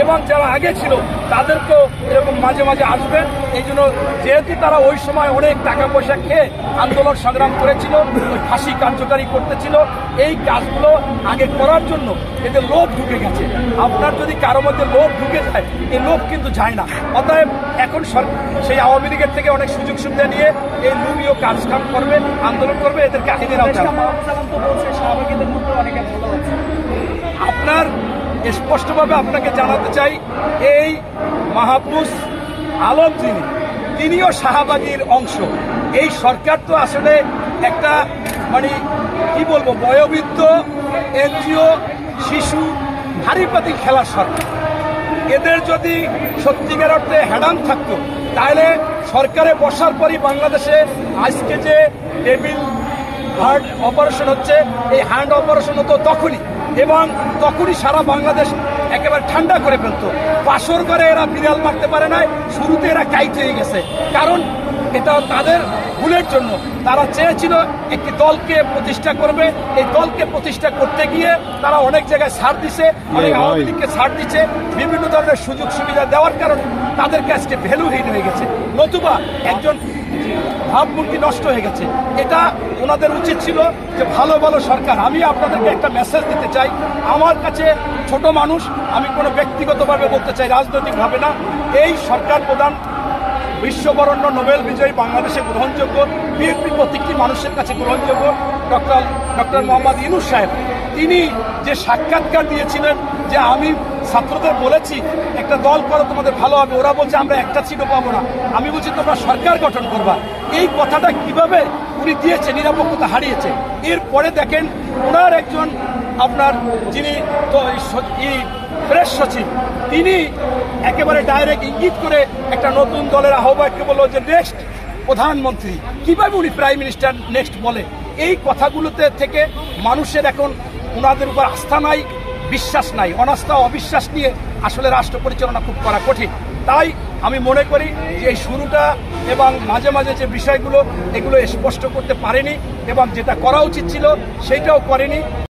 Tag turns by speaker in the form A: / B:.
A: এবং যারা আগে ছিল তাদেরকেও এরকম মাঝে মাঝে আসবে। এই জন্য যেহেতু তারা ওই সময় অনেক টাকা পয়সা খেয়ে আন্দোলন সংগ্রাম করেছিল, ওই ফাঁসি কার্যকারী করতেছিল, এই কাজগুলো আগে করার জন্য এদের লোভ ঢুকে গেছে। আপনার যদি কারো মধ্যে লোভ ঢুকে যায়, এই লোভ কিন্তু যায় না। অতএব এখন সেই আওয়ামী লীগের থেকে অনেক সুযোগ সুবিধা নিয়ে এই লুমিও কাজকাম করবে, আন্দোলন করবে, এদেরকে আইনের আওতায় আপনার স্পষ্টভাবে আপনাকে জানাতে চাই, এই মাহফুজ আলম তিনিও শাহবাগীর অংশ। এই সরকার তো আসলে একটা মানে কি বলবো, বয়োবৃদ্ধ এনজিও, শিশু, হাড়িপাতি খেলার সরকার। এদের যদি সত্যিকার অর্থে হ্যাডাম থাকতো তাহলে সরকারে বসার পরই বাংলাদেশে আজকে যে টেবিল হার্ট অপারেশন হচ্ছে, এই হ্যান্ড অপারেশন হতো তখনই, এবং তখনই সারা বাংলাদেশ একেবারে ঠান্ডা করে ফেলতো। বাসর করে এরা বিড়াল মারতে পারে নাই, শুরুতে এরা কাইট হয়ে গেছে। কারণ এটা তাদের ভুলের জন্য। তারা চেয়েছিল একটি দলকে প্রতিষ্ঠা করবে, এই দলকে প্রতিষ্ঠা করতে গিয়ে তারা অনেক জায়গায় ছাড় দিছে, অনেক আওয়ামী লীগকে ছাড় দিচ্ছে, বিভিন্ন ধরনের সুযোগ সুবিধা দেওয়ার কারণে তাদেরকে আজকে ভ্যালুহীন হয়ে গেছে, নতুবা একজন ভাবমূর্তি নষ্ট হয়ে গেছে। এটা ওনাদের উচিত ছিল যে ভালো ভালো সরকার। আমি আপনাদেরকে একটা মেসেজ দিতে চাই, আমার কাছে ছোট মানুষ, আমি কোনো ব্যক্তিগতভাবে বলতে চাই, রাজনৈতিকভাবে না। এই সরকার প্রধান বিশ্ববরণ্য নোবেল বিজয়ী, বাংলাদেশে গ্রহণযোগ্য, বিএনপি প্রত্যেকটি মানুষের কাছে গ্রহণযোগ্য ডক্টর মোহাম্মদ ইউনূস সাহেব, তিনি যে সাক্ষাৎকার দিয়েছিলেন যে আমি ছাত্রদের বলেছি একটা দল করো, তোমাদের ভালো হবে, ওরা বলছে আমরা একটা সিটও পাবো না, আমি বলছি তোমরা সরকার গঠন করবা। এই কথাটা কিভাবে উনি দিয়েছে, নিরাপত্তা হারিয়েছে। এরপরে দেখেন ওনার একজন আপনার যিনি প্রেস সচিব, তিনি একেবারে ডাইরেক্ট ইঙ্গিত করে একটা নতুন দলের আহ্বায়ককে বলল যে নেক্সট প্রধানমন্ত্রী। কিভাবে উনি প্রাইম মিনিস্টার নেক্সট বলে? এই কথাগুলোতে থেকে মানুষের এখন ওনাদের উপর আস্থা নাই, বিশ্বাস নাই। অনাস্থা অবিশ্বাস নিয়ে আসলে রাষ্ট্র পরিচালনা খুব করা কঠিন। তাই আমি মনে করি যে এই শুরুটা এবং মাঝে মাঝে যে বিষয়গুলো, এগুলো স্পষ্ট করতে পারেনি, এবং যেটা করা উচিত ছিল সেইটাও করেনি।